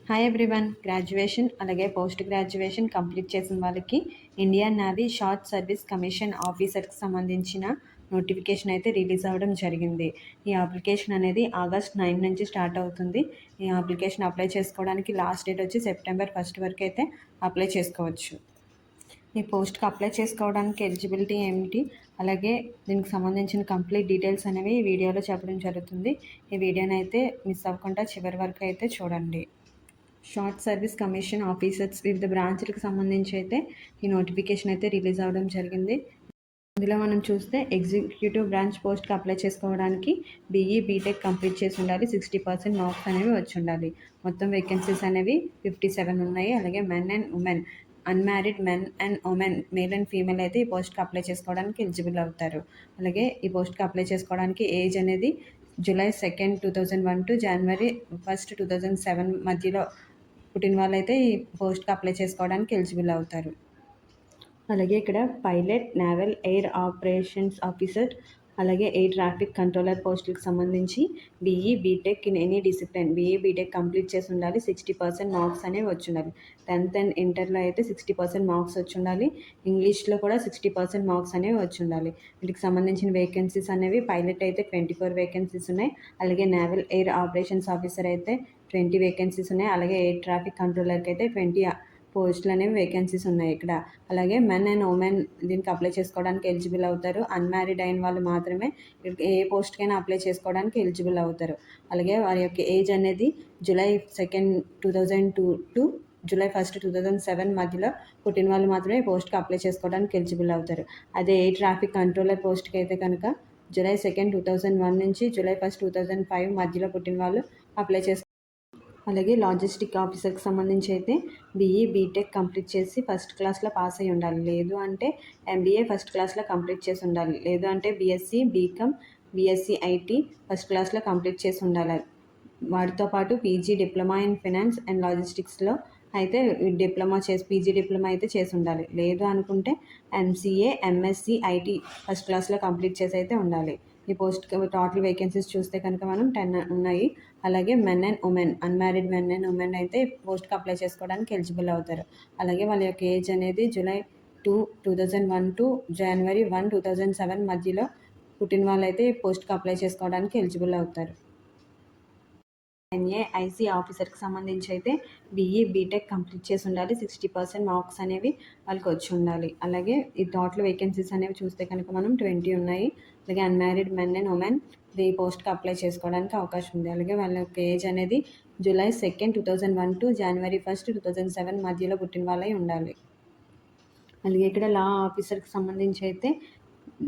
Hi everyone. Graduation అలాగే post graduation complete చేసిన వాళ్ళకి Indian navy short service commission ఆఫీసర్కి సంబంధించిన నోటిఫికేషన్ అయితే రిలీజ్ అవ్వడం జరిగింది. ఈ అప్లికేషన్ అనేది ఆగస్ట్ 9 నుంచి స్టార్ట్ అవుతుంది. ఈ అప్లికేషన్ అప్లై చేసుకోవడానికి లాస్ట్ డేట్ వచ్చి సెప్టెంబర్ 1 వరకు అయితే అప్లై చేసుకోవచ్చు. ఈ పోస్ట్కి అప్లై చేసుకోవడానికి ఎలిజిబిలిటీ ఏమిటి, అలాగే దీనికి సంబంధించిన కంప్లీట్ డీటెయిల్స్ అనేవి ఈ వీడియోలో చెప్పడం జరుగుతుంది. ఈ వీడియోని అయితే మిస్ అవ్వకుండా చివరి వరకు అయితే చూడండి. షార్ట్ సర్వీస్ కమిషన్ ఆఫీసర్స్ వివిధ బ్రాంచ్లకు సంబంధించి అయితే ఈ నోటిఫికేషన్ అయితే రిలీజ్ అవ్వడం జరిగింది. ఇందులో మనం చూస్తే ఎగ్జిక్యూటివ్ బ్రాంచ్ పోస్ట్కి అప్లై చేసుకోవడానికి బీటెక్ కంప్లీట్ చేసి ఉండాలి. 60% మార్క్స్ అనేవి వచ్చి ఉండాలి. మొత్తం వేకెన్సీస్ అనేవి 57 ఉన్నాయి. అలాగే men and women, unmarried men and women, male and female అయితే ఈ పోస్ట్కి అప్లై చేసుకోవడానికి ఎలిజిబుల్ అవుతారు. అలాగే ఈ పోస్ట్కి అప్లై చేసుకోవడానికి ఏజ్ అనేది జూలై 2, 2001 టు జనవరి 1, 2007 మధ్యలో పుట్టిన వాళ్ళైతే ఈ పోస్ట్కి అప్లై చేసుకోవడానికి ఎలిజిబుల్ అవుతారు. అలాగే ఇక్కడ pilot, naval, air operations officer, అలాగే ఎయిర్ ట్రాఫిక్ కంట్రోలర్ పోస్టులకు సంబంధించి BTech in any discipline, BTech complete చేసి ఉండాలి. 60% మార్క్స్ అనేవి వచ్చి ఉండాలి. 10th అండ్ ఇంటర్లో అయితే 60% మార్క్స్ వచ్చి ఉండాలి. ఇంగ్లీష్లో కూడా 60% మార్క్స్ అనేవి వచ్చి ఉండాలి. వీటికి సంబంధించిన వేకెన్సీస్ అనేవి పైలట్ అయితే 24 వేకెన్సీస్ ఉన్నాయి. అలాగే నేవల్ ఎయిర్ ఆపరేషన్స్ ఆఫీసర్ అయితే 20 వేకెన్సీస్ ఉన్నాయి. అలాగే ఎయిర్ ట్రాఫిక్ కంట్రోలర్కి అయితే 20 పోస్టులు అనేవి వేకెన్సీస్ ఉన్నాయి ఇక్కడ. అలాగే మెన్ అండ్ ఉమెన్ దీనికి అప్లై చేసుకోవడానికి ఎలిజిబుల్ అవుతారు. అన్మ్యారీడ్ అయిన వాళ్ళు మాత్రమే ఏ పోస్ట్కైనా అప్లై చేసుకోవడానికి ఎలిజిబుల్ అవుతారు. అలాగే వారి యొక్క ఏజ్ అనేది జూలై 2, 2002 టు జూలై 1, 2007 మధ్యలో పుట్టిన వాళ్ళు మాత్రమే పోస్ట్కి అప్లై చేసుకోవడానికి ఎలిజిబుల్ అవుతారు. అదే ఎయిర్ ట్రాఫిక్ కంట్రోలర్ పోస్ట్కి అయితే కనుక జూలై 2, 2001 నుంచి జూలై 1, 2005 మధ్యలో పుట్టిన వాళ్ళు అప్లై చేసుకో. అలాగే లాజిస్టిక్ ఆఫీసర్కి సంబంధించి అయితే బీటెక్ కంప్లీట్ చేసి ఫస్ట్ క్లాస్లో పాస్ అయి ఉండాలి. లేదు అంటే ఎంబీఏ ఫస్ట్ క్లాస్లో కంప్లీట్ చేసి ఉండాలి. లేదు అంటే BSc, BCom, BSc IT first క్లాస్లో కంప్లీట్ చేసి ఉండాలి. వాటితో పాటు PG diploma in finance and లాజిస్టిక్స్లో అయితే పీజీ డిప్లొమా అయితే చేసి ఉండాలి. లేదు అనుకుంటే ఎంసీఏ, ఎంఎస్సీ ఐటీ ఫస్ట్ క్లాస్లో కంప్లీట్ చేసి అయితే ఉండాలి. ఈ పోస్ట్కి టోటల్ వేకెన్సీస్ చూస్తే కనుక మనం 10 ఉన్నాయి. అలాగే men and women, unmarried men and women అయితే పోస్ట్కి అప్లై చేసుకోవడానికి ఎలిజిబుల్ అవుతారు. అలాగే వాళ్ళ యొక్క ఏజ్ అనేది జూలై 2, 2001 టు జనవరి 1, 2007 మధ్యలో పుట్టిన వాళ్ళైతే పోస్ట్కి అప్లై చేసుకోవడానికి ఎలిజిబుల్ అవుతారు. ఎన్ఏఐసి ఆఫీసర్కి సంబంధించి అయితే బీటెక్ కంప్లీట్ చేసి ఉండాలి. 60% మార్క్స్ అనేవి వాళ్ళకి వచ్చి ఉండాలి. అలాగే ఈ టోటల్ వేకెన్సీస్ అనేవి చూస్తే కనుక మనం 20 ఉన్నాయి. అలాగే అన్మ్యారీడ్ మెన్ అండ్ ఉమెన్ ఈ పోస్ట్కి అప్లై చేసుకోవడానికి అవకాశం ఉంది. అలాగే వాళ్ళ యొక్క ఏజ్ అనేది జూలై 2, 2001 టు జనవరి 1, 2007 మధ్యలో పుట్టిన వాళ్ళై ఉండాలి. అలాగే ఇక్కడ లా ఆఫీసర్కి సంబంధించి అయితే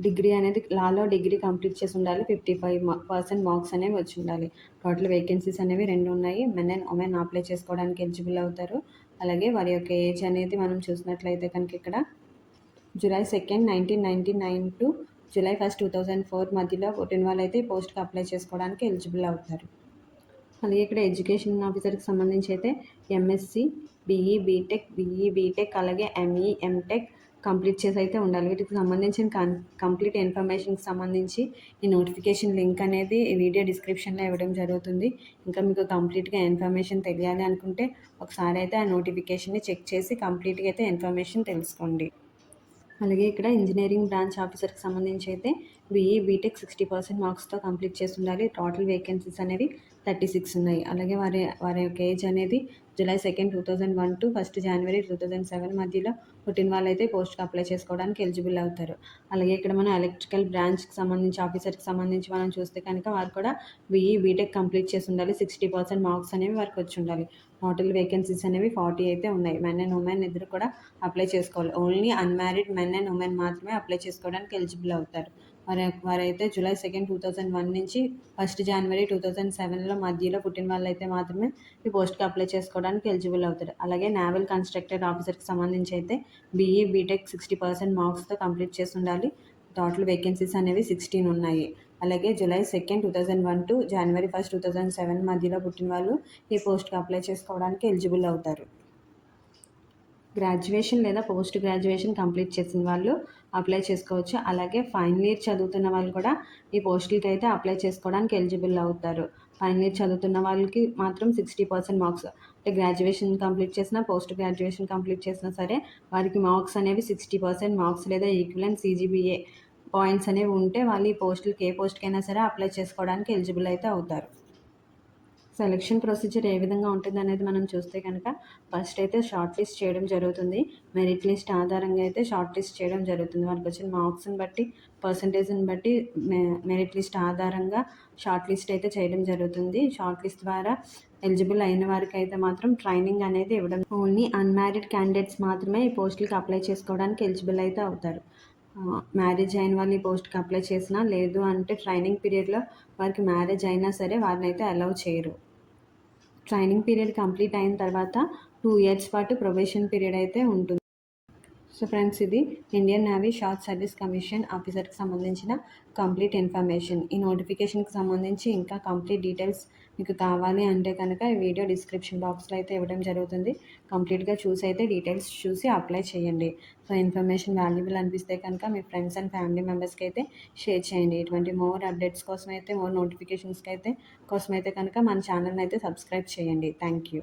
డిగ్రీ అనేది లాలో డిగ్రీ కంప్లీట్ చేసి ఉండాలి. 55% మార్క్స్ అనేవి వచ్చి ఉండాలి. టోటల్ వేకెన్సీస్ అనేవి 2 ఉన్నాయి. మెన్ అండ్ ఉమెన్ అప్లై చేసుకోవడానికి ఎలిజిబుల్ అవుతారు. అలాగే వారి యొక్క ఏజ్ అనేది మనం చూసినట్లయితే కనుక ఇక్కడ జూలై 2, 1999 టు జూలై 1, 2004 మధ్యలో పుట్టిన వాళ్ళైతే పోస్ట్కి అప్లై చేసుకోవడానికి ఎలిజిబుల్ అవుతారు. అలాగే ఇక్కడ ఎడ్యుకేషన్ ఆఫీసర్కి సంబంధించి అయితే ఎంఎస్సి, బీటెక్ అలాగే ఎంఈ, ఎంటెక్ కంప్లీట్ చేసి అయితే ఉండాలి. వీటికి సంబంధించిన కంప్లీట్ ఇన్ఫర్మేషన్కి సంబంధించి ఈ నోటిఫికేషన్ లింక్ అనేది ఈ వీడియో డిస్క్రిప్షన్లో ఇవ్వడం జరుగుతుంది. ఇంకా మీకు కంప్లీట్గా ఇన్ఫర్మేషన్ తెలియాలి అనుకుంటే ఒకసారి అయితే ఆ నోటిఫికేషన్ని చెక్ చేసి కంప్లీట్గా అయితే ఇన్ఫర్మేషన్ తెలుసుకోండి. అలాగే ఇక్కడ ఇంజనీరింగ్ బ్రాంచ్ ఆఫీసర్కి సంబంధించి అయితే బీటెక్ 60% మార్క్స్తో కంప్లీట్ చేసి ఉండాలి. టోటల్ వేకెన్సీస్ అనేవి 36 ఉన్నాయి. అలాగే వారి యొక్క ఏజ్ అనేది జూలై 2, 2001 టు 1 జనవరి 2007 మధ్యలో పుట్టిన వాళ్ళైతే పోస్ట్కి అప్లై చేసుకోవడానికి ఎలిజిబుల్ అవుతారు. అలాగే ఇక్కడ మనం ఎలక్ట్రికల్ బ్రాంచ్కి సంబంధించి ఆఫీసర్కి సంబంధించి మనం చూస్తే కనుక వారు కూడా బీటెక్ కంప్లీట్ చేసి ఉండాలి. 60% మార్క్స్ అనేవి వారికి వచ్చి ఉండాలి. టోటల్ వేకెన్సీస్ అనేవి 40 అయితే ఉన్నాయి. మెన్ అండ్ ఉమెన్ ఇద్దరు కూడా అప్లై చేసుకోవాలి. Only unmarried men and women మాత్రమే అప్లై చేసుకోవడానికి ఎలిజిబుల్ అవుతారు. వారైతే జూలై 2, 2001 నుంచి 1 జనవరి 2007 మధ్యలో పుట్టిన వాళ్ళైతే మాత్రమే ఈ పోస్ట్కి అప్లై చేసుకోవడానికి ఎలిజిబుల్ అవుతారు. అలాగే నేవల్ కన్స్ట్రక్టర్ ఆఫీసర్కి సంబంధించి అయితే బీటెక్ 60% మార్క్స్తో కంప్లీట్ చేసి ఉండాలి. టోటల్ వేకెన్సీస్ అనేవి 16 ఉన్నాయి. అలాగే జూలై 2, 2001 టు జనవరి 1, 2007 మధ్యలో పుట్టిన వాళ్ళు ఈ పోస్ట్కి అప్లై చేసుకోవడానికి ఎలిజిబుల్ అవుతారు. గ్రాడ్యుయేషన్ లేదా పోస్ట్ గ్రాడ్యుయేషన్ కంప్లీట్ చేసిన వాళ్ళు అప్లై చేసుకోవచ్చు. అలాగే ఫైనల్ ఇయర్ చదువుతున్న వాళ్ళు కూడా ఈ పోస్టులకి అయితే అప్లై చేసుకోవడానికి ఎలిజిబుల్ అవుతారు. ఫైనల్ ఇయర్ చదువుతున్న వాళ్ళకి మాత్రం 60% మార్క్స్, అంటే గ్రాడ్యుయేషన్ కంప్లీట్ చేసినా పోస్ట్ గ్రాడ్యుయేషన్ కంప్లీట్ చేసినా సరే వారికి మార్క్స్ అనేవి 60% మార్క్స్ లేదా ఈక్వలెంట్ CGPA పాయింట్స్ అనేవి ఉంటే వాళ్ళు ఈ పోస్టులకి ఏ పోస్ట్కైనా సరే అప్లై చేసుకోవడానికి ఎలిజిబుల్ అయితే అవుతారు. సెలక్షన్ ప్రొసీజర్ ఏ విధంగా ఉంటుందనేది మనం చూస్తే కనుక ఫస్ట్ అయితే షార్ట్ లిస్ట్ చేయడం జరుగుతుంది. మెరిట్ లిస్ట్ ఆధారంగా అయితే షార్ట్ లిస్ట్ చేయడం జరుగుతుంది. వాళ్ళకి వచ్చిన మార్క్స్ని బట్టి, పర్సంటేజ్ని బట్టి మెరిట్ లిస్ట్ ఆధారంగా షార్ట్ లిస్ట్ అయితే చేయడం జరుగుతుంది. షార్ట్ లిస్ట్ ద్వారా ఎలిజిబుల్ అయిన వారికి అయితే మాత్రం ట్రైనింగ్ అనేది ఇవ్వడం. ఓన్లీ అన్మ్యారీడ్ క్యాండిడేట్స్ మాత్రమే ఈ పోస్టులకి అప్లై చేసుకోవడానికి ఎలిజిబుల్ అయితే అవుతారు. మ్యారేజ్ అయిన వాళ్ళు ఈ పోస్ట్కి అప్లై చేసినా, లేదు అంటే ట్రైనింగ్ పీరియడ్లో వారికి మ్యారేజ్ అయినా సరే వారిని అయితే అలౌ చేయరు. ట్రైనింగ్ పీరియడ్ కంప్లీట్ అయిన తర్వాత 2 ఇయర్స్ పాటు ప్రొబేషన్ పీరియడ్ అయితే ఉంటుంది. సో ఫ్రెండ్స్, ఇది Indian navy short service commission ఆఫీసర్కి సంబంధించిన కంప్లీట్ ఇన్ఫర్మేషన్. ఈ నోటిఫికేషన్కి సంబంధించి ఇంకా కంప్లీట్ డీటెయిల్స్ మీకు కావాలి అంటే కనుక ఈ వీడియో డిస్క్రిప్షన్ బాక్స్లో అయితే ఇవ్వడం జరుగుతుంది. కంప్లీట్గా చూసి అయితే డీటెయిల్స్ చూసి అప్లై చేయండి. సో ఇన్ఫర్మేషన్ వాల్యుబుల్ అనిపిస్తే కనుక మీ ఫ్రెండ్స్ అండ్ ఫ్యామిలీ మెంబర్స్కి అయితే షేర్ చేయండి. ఇటువంటి మోర్ అప్డేట్స్ కోసం అయితే, మోర్ నోటిఫికేషన్స్కి అయితే కోసం అయితే కనుక మన ఛానల్ని అయితే సబ్స్క్రైబ్ చేయండి. Thank you.